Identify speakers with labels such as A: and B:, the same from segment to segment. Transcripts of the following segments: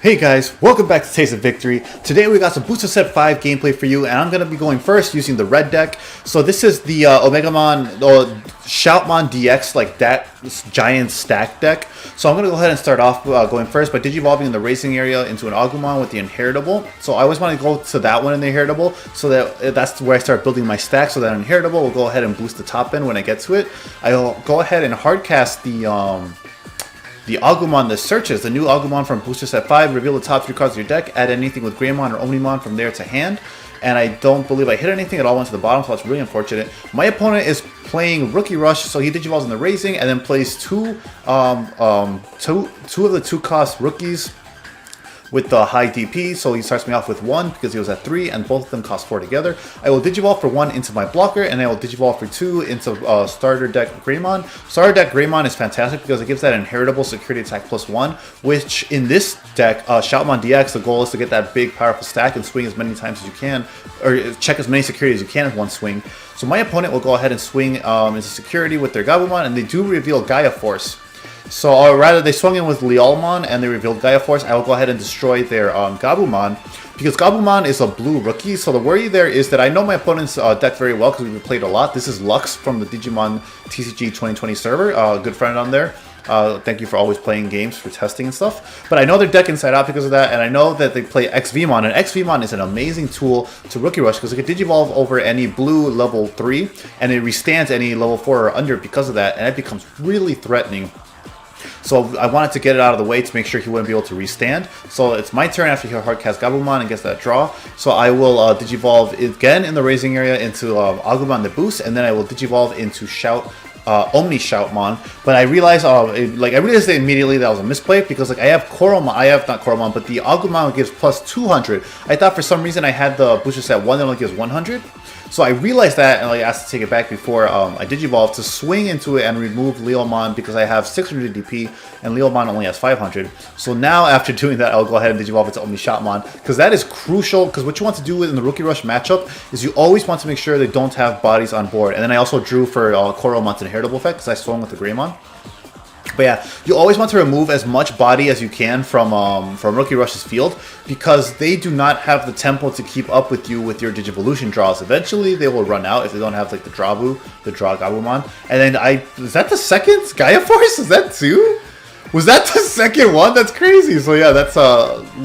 A: Hey guys, welcome back to Taste of Victory. Today we got some Booster Set 5 gameplay for you, and I'm going to be going first using the red deck. So this is the Omegamon, Shoutmon DX, like that giant stack deck. So I'm going to go ahead and start off going first by Digivolving in the racing area into an Agumon with the Inheritable. So I always want to go to that one in the Inheritable, so that's where I start building my stack, so that Inheritable will go ahead and boost the top end when I get to it. I'll go ahead and hardcast the Agumon that searches, the new Agumon from Booster Set 5, reveal the top 3 cards of your deck, add anything with Greymon or Omnimon from there to hand. And I don't believe I hit anything, it all went to the bottom, so that's really unfortunate. My opponent is playing Rookie Rush, so he Digivolves in the Raising, and then plays two of the 2-cost rookies with the high DP, so he starts me off with 1 because he was at 3, and both of them cost 4 together. I will Digivolve for 1 into my blocker, and I will Digivolve for 2 into Starter Deck Greymon. Starter Deck Greymon is fantastic because it gives that Inheritable Security Attack +1, which in this deck, Shoutmon DX, the goal is to get that big powerful stack and swing as many times as you can, or check as many security as you can in one swing. So my opponent will go ahead and swing into security with their Gabumon, and they do reveal Gaia Force. So, or rather, they swung in with Leolmon and they revealed Gaia Force. I will go ahead and destroy their Gabumon, because Gabumon is a blue rookie. So the worry there is that I know my opponent's deck very well because we've played a lot. This is Lux from the Digimon TCG 2020 server, a good friend on there. Thank you for always playing games for testing and stuff. But I know their deck inside out because of that, and I know that they play XVmon, and XVmon is an amazing tool to Rookie Rush because it can Digivolve over any blue level 3, and it restands any level 4 or under because of that, and it becomes really threatening. So I wanted to get it out of the way to make sure he wouldn't be able to restand. So it's my turn after he hardcasts Gabumon and gets that draw. So I will Digivolve again in the raising area into Agumon the boost, and then I will Digivolve into Omni Shoutmon. But I realized, I realized immediately that was a misplay because I have not Koromon, but the Agumon gives plus 200. I thought for some reason I had the booster set 1 that only gives 100. So I realized that, and I asked to take it back before I Digivolve to swing into it and remove Leolmon because I have 600 DP and Leolmon only has 500. So now after doing that, I'll go ahead and Digivolve into Omni Shoutmon because that is crucial, because what you want to do in the Rookie Rush matchup is you always want to make sure they don't have bodies on board. And then I also drew for Koromon's Inheritable effect because I swung with the Greymon. But yeah, you always want to remove as much body as you can from Rookie Rush's field, because they do not have the tempo to keep up with you with your Digivolution draws. Eventually, they will run out if they don't have like the Draw Gabumon. And then is that the second Gaia Force? Is that 2? Was that the second one? That's crazy. So yeah, that's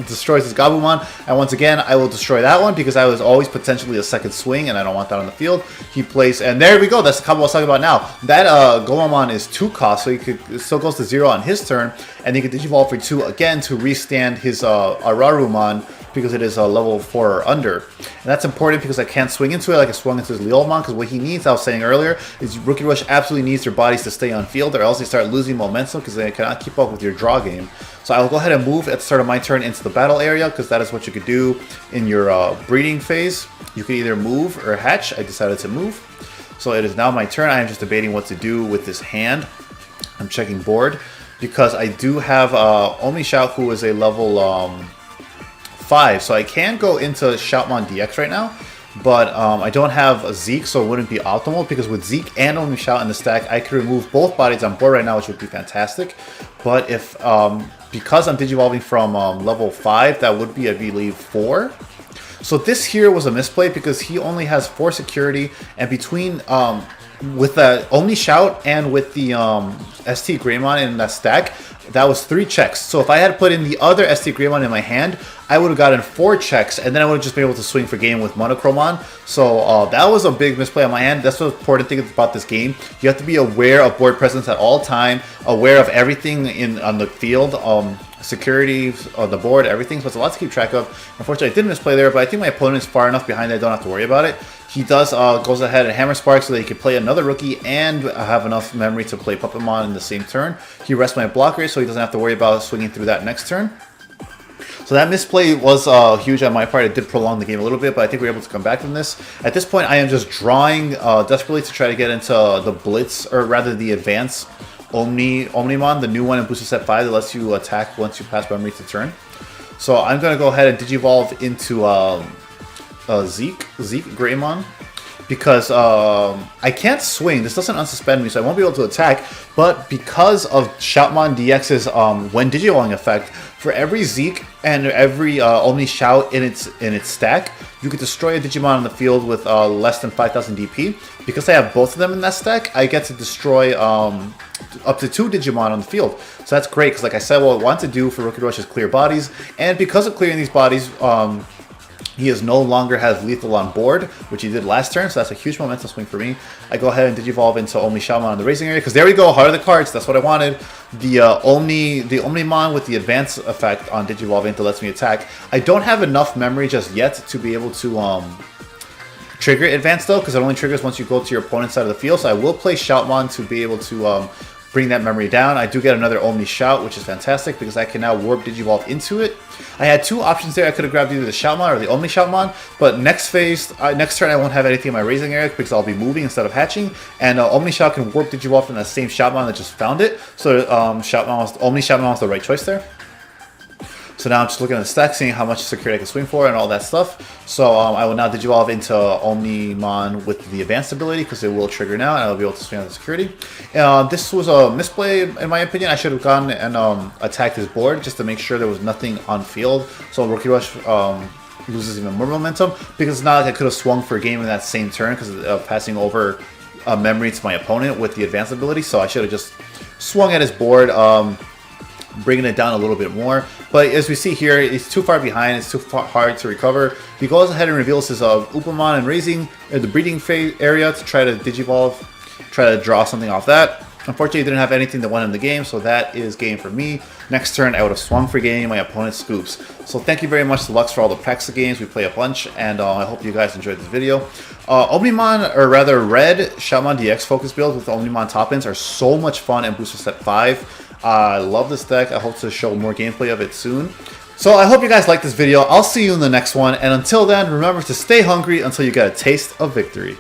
A: destroys his Gabumon. And once again, I will destroy that one because I was always potentially a second swing, and I don't want that on the field. He plays, and there we go. That's the combo I was talking about now. That Gomamon is 2 cost, so it still goes to 0 on his turn, and he can Digivolve for 2 again to restand his Ararumon, because it is a level 4 or under. And that's important because I can't swing into it like I swung into his Leolmon, because what he needs, I was saying earlier, is Rookie Rush absolutely needs their bodies to stay on field, or else they start losing momentum because they cannot keep up with your draw game. So I will go ahead and move at the start of my turn into the battle area, because that is what you could do in your breeding phase. You can either move or hatch. I decided to move. So it is now my turn. I am just debating what to do with this hand. I'm checking board because I do have Omni Shout, who is a level 5, so I can go into Shoutmon DX right now, but I don't have a Zeke, so it wouldn't be optimal, because with Zeke and Omni Shout in the stack, I could remove both bodies on board right now, which would be fantastic. But if because I'm Digivolving from level 5, that would be, I believe, 4. So this here was a misplay because he only has 4 security, and between with the Omni Shout and with the ST Greymon in that stack, that was 3 checks. So if I had put in the other ST Greymon in my hand, I would have gotten 4 checks, and then I would have just been able to swing for game with Monochromon. So that was a big misplay on my hand. That's the important thing about this game. You have to be aware of board presence at all time, aware of everything on the field, security on the board, everything. So it's a lot to keep track of. Unfortunately, I did misplay there, but I think my opponent is far enough behind that I don't have to worry about it. He does goes ahead and Hammer Spark so that he can play another rookie and have enough memory to play Puppetmon in the same turn. He rests my blocker so he doesn't have to worry about swinging through that next turn. So that misplay was huge on my part. It did prolong the game a little bit, but I think we were able to come back from this. At this point, I am just drawing desperately to try to get into the Blitz, or rather the Advance Omnimon, the new one in Booster Set 5 that lets you attack once you pass memory to turn. So I'm going to go ahead and Digivolve into Zeke Greymon. because I can't swing. This doesn't unsuspend me, so I won't be able to attack. But because of Shoutmon DX's when Digivolving effect, for every Zeke and every Omni Shout in its stack, you could destroy a Digimon on the field with less than 5,000 DP. Because I have both of them in that stack, I get to destroy up to 2 Digimon on the field. So that's great, because like I said, what I want to do for Rookie Rush is clear bodies. And because of clearing these bodies, he is no longer has lethal on board, which he did last turn, so that's a huge momentum swing for me. I go ahead and Digivolve into Omni Shaman on the Raising Area, because there we go, Heart of the Cards, that's what I wanted. The Omnimon with the advance effect on Digivolving that lets me attack. I don't have enough memory just yet to be able to trigger advance though, because it only triggers once you go to your opponent's side of the field, so I will play Shoutmon to be able to bring that memory down. I do get another Omni Shout, which is fantastic because I can now warp Digivolve into it. I had 2 options there. I could have grabbed either the Shoutmon or the Omni Shoutmon, but next turn I won't have anything in my Raising Area because I'll be moving instead of hatching, and Omni Shout can warp Digivolve from that same Shoutmon that just found it, so Omni Shoutmon was the right choice there. So now I'm just looking at the stack, seeing how much security I can swing for and all that stuff. So I will now Digivolve into Omnimon with the advanced ability because it will trigger now and I'll be able to swing on the security. This was a misplay in my opinion. I should have gone and attacked his board just to make sure there was nothing on field. So Rookie Rush loses even more momentum because it's not like I could have swung for a game in that same turn because of passing over memory to my opponent with the advanced ability. So I should have just swung at his board. Bringing it down a little bit more, but as we see here, it's too far behind. It's too hard to recover. He goes ahead and reveals his Upamon and Raising the breeding phase area to try to Digivolve, try to draw something off that. Unfortunately, he didn't have anything that won him the game, so that is game for me. Next turn, I would have swung for game. My opponent scoops. So thank you very much to Lux for all the Praxa games. We play a bunch, and I hope you guys enjoyed this video. Omnimon, or rather Red Shoutmon DX focus builds with Omnimon top-ins are so much fun in Booster Set 5. I love this deck. I hope to show more gameplay of it soon. So I hope you guys like this video. I'll see you in the next one. And until then, remember to stay hungry until you get a taste of victory.